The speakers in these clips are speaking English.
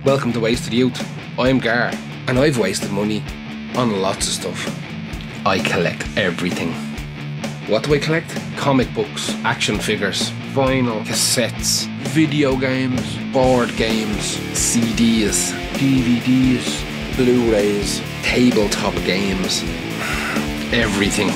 Welcome to Wasted Youth. I'm Gar, and I've wasted money on lots of stuff. I collect everything. What do I collect? Comic books, action figures, vinyl, cassettes, video games, board games, CDs, DVDs, Blu-rays, tabletop games, everything.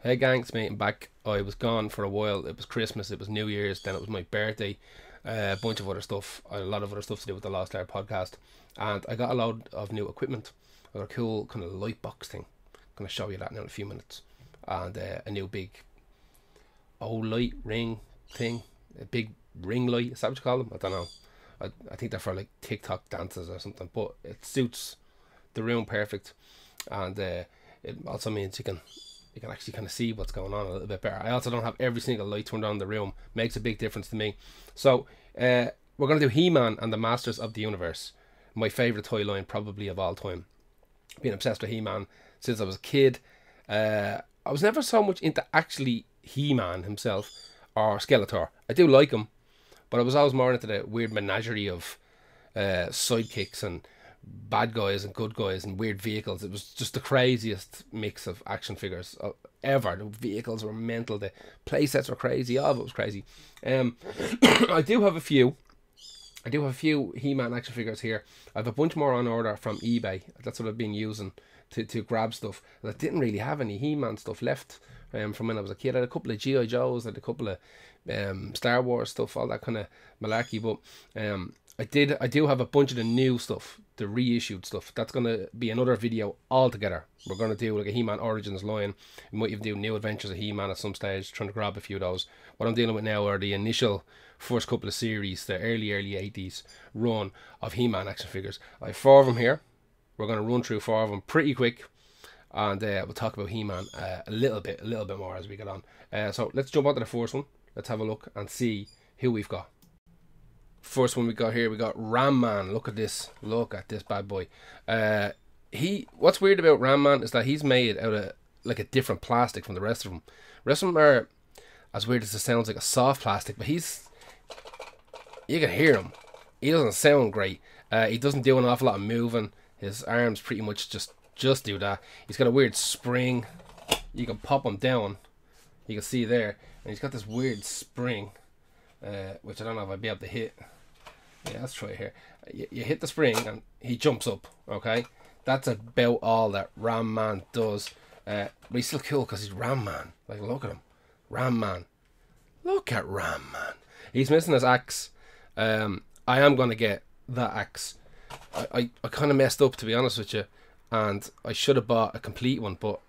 Hey gang, it's me, I'm back. I was gone for a while. It was Christmas, it was New Year's, then it was my birthday, a bunch of other stuff, a lot of other stuff to do with the Lost Art podcast, and I got a load of new equipment. I got a cool kind of light box thing. I'm going to show you that now in a few minutes, and a new big light ring thing, a big ring light, is that what you call them? I don't know. I think they're for like TikTok dances or something, but it suits the room perfect, and it also means you can actually kind of see what's going on a little bit better. I also don't have every single light turned on in the room. Makes a big difference to me. So we're going to do He-Man and the Masters of the Universe. My favourite toy line probably of all time. Been obsessed with He-Man since I was a kid. I was never so much into actually He-Man himself or Skeletor. I do like him, but I was always more into the weird menagerie of sidekicks and bad guys and good guys and weird vehicles. It was just the craziest mix of action figures ever. The vehicles were mental, the play sets were crazy, all of it was crazy. I do have a few He-Man action figures here. I have a bunch more on order from eBay. That's what I've been using to grab stuff. I didn't really have any He-Man stuff left from when I was a kid. I had a couple of G.I. Joes, I had a couple of Star Wars stuff, all that kind of malarkey, but I do have a bunch of the new stuff, the reissued stuff. That's going to be another video altogether. We're going to do like a He-Man Origins line. We might even do New Adventures of He-Man at some stage, trying to grab a few of those. What I'm dealing with now are the initial first couple of series, the early 80s run of He-Man action figures. I have 4 of them here. We're going to run through 4 of them pretty quick, and we'll talk about He-Man a little bit more as we get on. So let's jump onto the first one. Let's have a look and see who we've got. First one we got here, we got Ram Man. Look at this bad boy. What's weird about Ram Man is that he's made out of like a different plastic from the rest of them. The rest of them are, as weird as it sounds, like a soft plastic, but you can hear him. He doesn't sound great. He doesn't do an awful lot of moving. His arms pretty much just do that. He's got a weird spring. You can pop him down. You can see there, and he's got this weird spring, which I don't know if I'd be able to hit. Yeah, let's try it here. You hit the spring and he jumps up, okay? That's about all that Ram Man does. But he's still cool because he's Ram Man. Like, look at him. Ram Man. Look at Ram Man. He's missing his axe. I am going to get that axe. I kind of messed up, to be honest with you. And I should have bought a complete one, but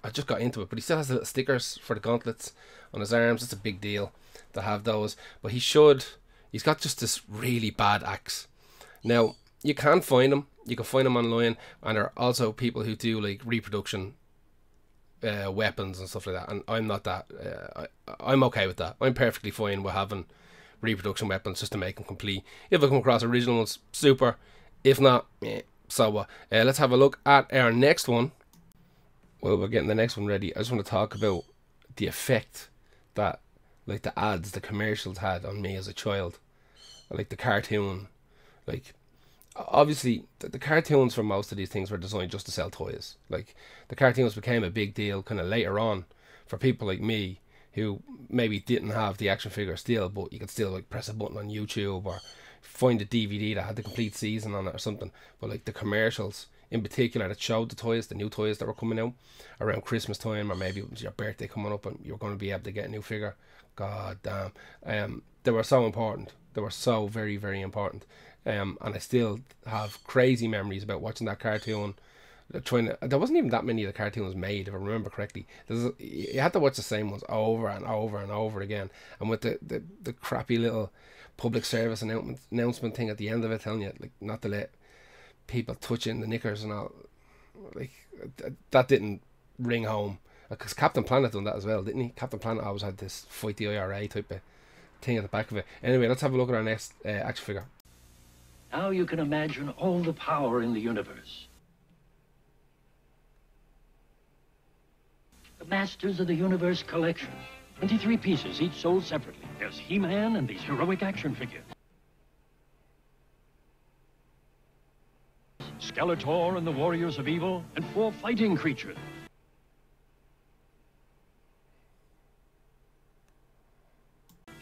I just got into it. But he still has the little stickers for the gauntlets on his arms. It's a big deal to have those. But he's got just this really bad axe. Now, you can find them. You can find them online, and there are also people who do like reproduction weapons and stuff like that, and I'm not that. I'm okay with that. I'm perfectly fine with having reproduction weapons just to make them complete. If I come across original ones, super. If not, so what. Let's have a look at our next one. Well, we're getting the next one ready. I just want to talk about the effect that like the ads, the commercials had on me as a child. Like the cartoon, like obviously the cartoons for most of these things were designed just to sell toys. Like the cartoons became a big deal kind of later on for people like me who maybe didn't have the action figure still, but you could still like press a button on YouTube or find a DVD that had the complete season on it or something. But like the commercials in particular that showed the toys, the new toys that were coming out around Christmas time, or maybe it was your birthday coming up and you're going to be able to get a new figure. God damn. They were so important. They were so very, very important. And I still have crazy memories about watching that cartoon. There wasn't even that many of the cartoons made, if I remember correctly. You had to watch the same ones over and over and over again. And with the crappy little public service announcement thing at the end of it, telling you like not to let people touch in the knickers and all. Like that didn't ring home. Because Captain Planet done that as well, didn't he? Captain Planet always had this fight the IRA type of thing at the back of it. Anyway, let's have a look at our next action figure. Now you can imagine all the power in the universe. Masters of the Universe collection. 23 pieces, each sold separately. There's He-Man and these heroic action figures. Skeletor and the Warriors of Evil, and 4 fighting creatures.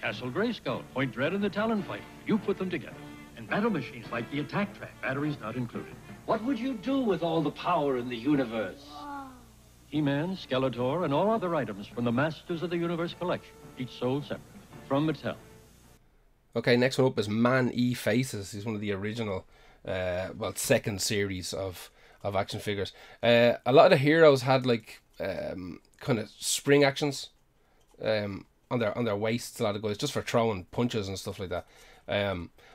Castle Grayskull, Point Dread, and the Talon Fighter. You put them together. And battle machines like the attack track, batteries not included. What would you do with all the power in the universe? He-Man, Skeletor, and all other items from the Masters of the Universe collection, each sold separately, from Mattel. Okay, next one up is Manny Faces. He's one of the original, second series of action figures. A lot of the heroes had like kind of spring actions on their waists. A lot of guys just for throwing punches and stuff like that.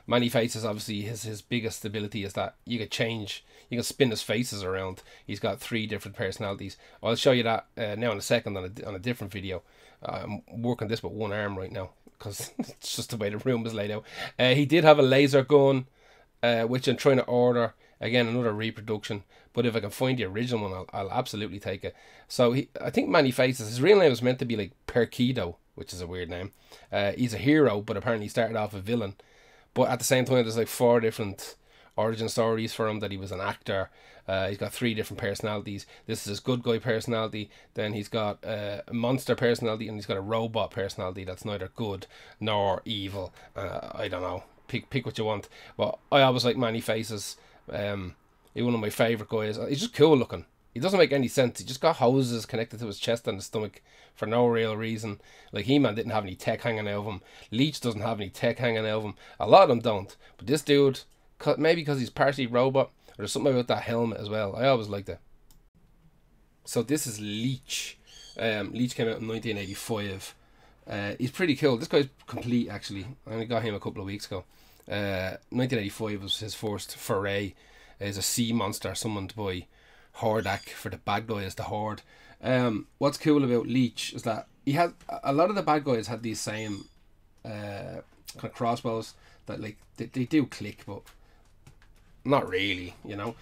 Manny Faces, obviously his biggest ability is that you can spin his faces around. He's got 3 different personalities. I'll show you that now in a second on a different video. I'm working this with one arm right now because it's just the way the room is laid out. He did have a laser gun, which I'm trying to order. Again, another reproduction. But if I can find the original one, I'll absolutely take it. So I think Manny Faces, his real name is meant to be like Perkido, which is a weird name. He's a hero, but apparently he started off a villain. But at the same time, there's like 4 different origin stories for him, that he was an actor. He's got 3 different personalities. This is his good guy personality. Then he's got a monster personality, and he's got a robot personality that's neither good nor evil. I don't know. Pick what you want. But I always like Manny Faces. He's one of my favourite guys. He's just cool looking. He doesn't make any sense. He just got hoses connected to his chest and his stomach for no real reason. Like He-Man didn't have any tech hanging out of him. Leech doesn't have any tech hanging out of him. A lot of them don't. But this dude, maybe because he's partially robot, or there's something about that helmet as well. I always liked it. So this is Leech. Leech came out in 1985. He's pretty cool. This guy's complete, actually. I only got him a couple of weeks ago. 1985 was his first foray as a sea monster summoned by Hordak for the bad guys, the Horde. What's cool about Leech is that he had a lot of the bad guys had these same kind of crossbows that like they do click, but not really, you know.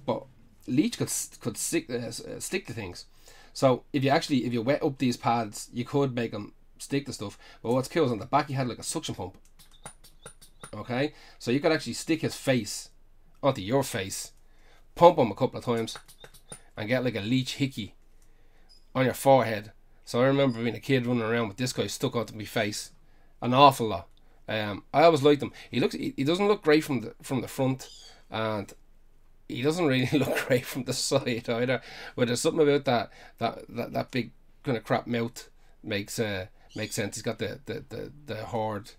But Leech could stick to things. So if you wet up these pads, you could make them stick to stuff. But what's cool is on the back he had like a suction pump. Okay, so you could actually stick his face onto your face, pump him a couple of times, and get like a Leech hickey on your forehead. So I remember being a kid running around with this guy stuck onto my face an awful lot. I always liked him. He doesn't look great from the front, and he doesn't really look great from the side either. But there's something about that big kind of crap mouth makes sense. He's got the Horde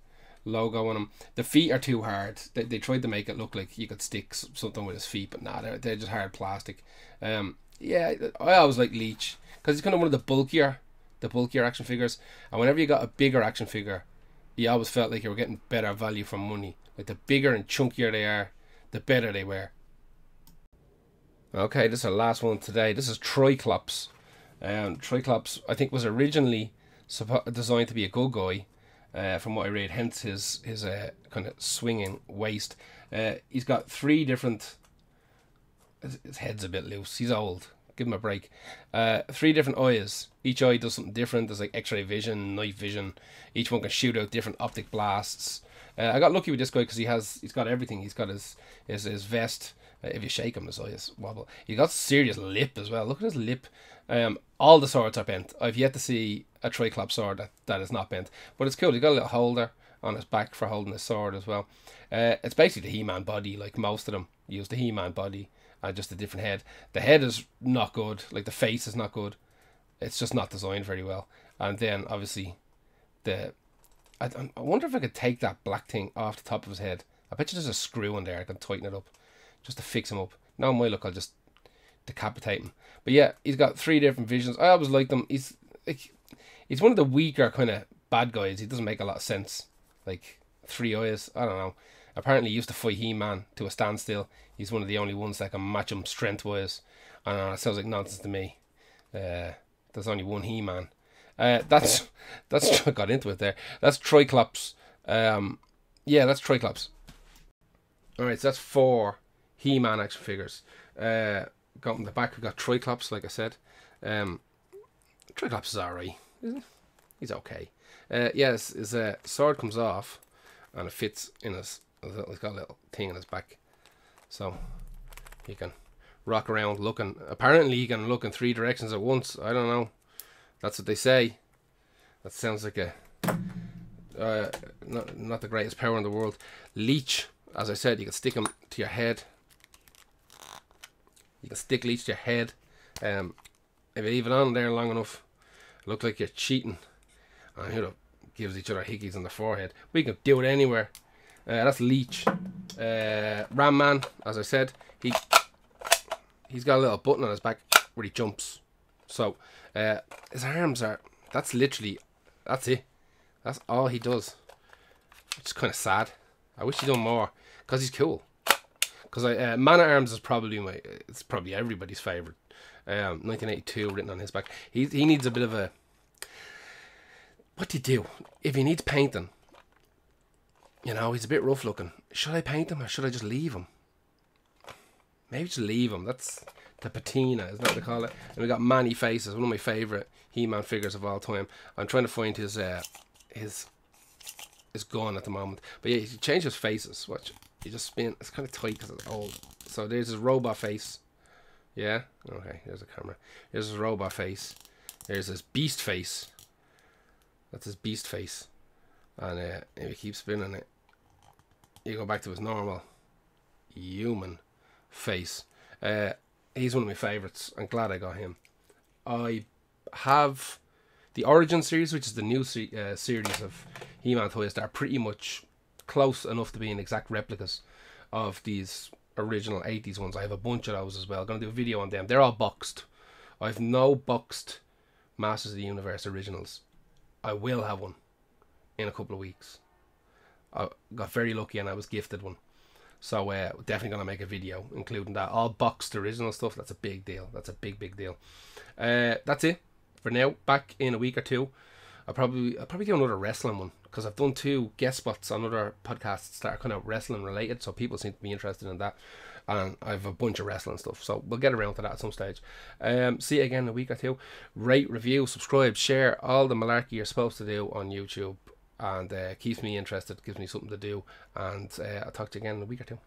logo on him. The feet are too hard. They tried to make it look like you could stick something with his feet, but nah, they're just hard plastic. Yeah, I always like Leech because he's kind of one of the bulkier action figures, and whenever you got a bigger action figure, you always felt like you were getting better value for money. Like the bigger and chunkier they are, the better they were. Okay, this is our last one today. This is Triclops. Triclops, I think, was originally designed to be a good guy. From what I read, hence his kind of swinging waist. He's got 3 different. His head's a bit loose. He's old. Give him a break. 3 different eyes. Each eye does something different. There's like X-ray vision, night vision. Each one can shoot out different optic blasts. I got lucky with this guy because he's got everything. He's got his vest. If you shake him, his eyes wobble. He got serious lip as well. Look at his lip. All the swords are bent. I've yet to see a Triclops sword that is not bent, but it's cool. He got a little holder on his back for holding his sword as well. It's basically the He-Man body, like most of them use the He-Man body, just a different head. The head is not good. Like the face is not good. It's just not designed very well. And then obviously I wonder if I could take that black thing off the top of his head. I bet you there's a screw in there. I can tighten it up just to fix him up. Now in my luck, I'll just decapitate him. But yeah, he's got 3 different visions. I always liked him. He's one of the weaker kind of bad guys. He doesn't make a lot of sense. Like 3 eyes. I don't know. Apparently he used to fight He-Man to a standstill. He's one of the only ones that can match him strength-wise. I don't know. It sounds like nonsense to me. There's only one He-Man. That's I got into it there. That's Triclops. Yeah, that's Triclops. Alright, so that's 4 He-Man action figures. Got in the back, we got Triclops, like I said. Triclops is alright. He's okay. Yes, his sword comes off and it fits in his. He's got a little thing in his back, so he can rock around looking. Apparently, he can look in 3 directions at once. I don't know. That's what they say. That sounds like a not the greatest power in the world. Leech, as I said, you can stick him to your head. You can stick Leech to your head. If you leave it on there long enough, it looks like you're cheating. And who gives each other hickeys on the forehead. We can do it anywhere. That's Leech. Ram Man, as I said, he's got a little button on his back where he jumps. So his arms are. That's literally. That's it. That's all he does. It's kind of sad. I wish he'd done more because he's cool. Because Man at Arms is probably it's probably everybody's favorite. 1982 written on his back. He needs a bit of a. What do you do if he needs painting? You know, he's a bit rough looking. Should I paint him or should I just leave him? Maybe just leave him. That's the patina, isn't that what they call it? And we got Manny Faces, one of my favourite He-Man figures of all time. I'm trying to find his gun at the moment. But yeah, he changed his faces. Watch, he just spin. It's kind of tight because it's old. So there's his robot face. Yeah. Okay. There's a camera. Here's his robot face. There's his beast face. That's his beast face. And if you keep spinning it, you go back to his normal human face. He's one of my favourites. I'm glad I got him. I have the Origin series, which is the new series of He-Man toys that are pretty much close enough to being exact replicas of these original 80s ones. I have a bunch of those as well. I'm going to do a video on them. They're all boxed. I have no boxed Masters of the Universe originals. I will have one in a couple of weeks. I got very lucky and I was gifted one. So definitely going to make a video including that. All boxed original stuff. That's a big deal. That's a big deal. That's it for now. Back in a week or two. I'll probably do another wrestling one because I've done 2 guest spots on other podcasts that are kind of wrestling related, so people seem to be interested in that, and I have a bunch of wrestling stuff, so we'll get around to that at some stage. See you again in a week or two. Rate, review, subscribe, share, all the malarkey you're supposed to do on YouTube, and keeps me interested, gives me something to do, and I'll talk to you again in a week or two.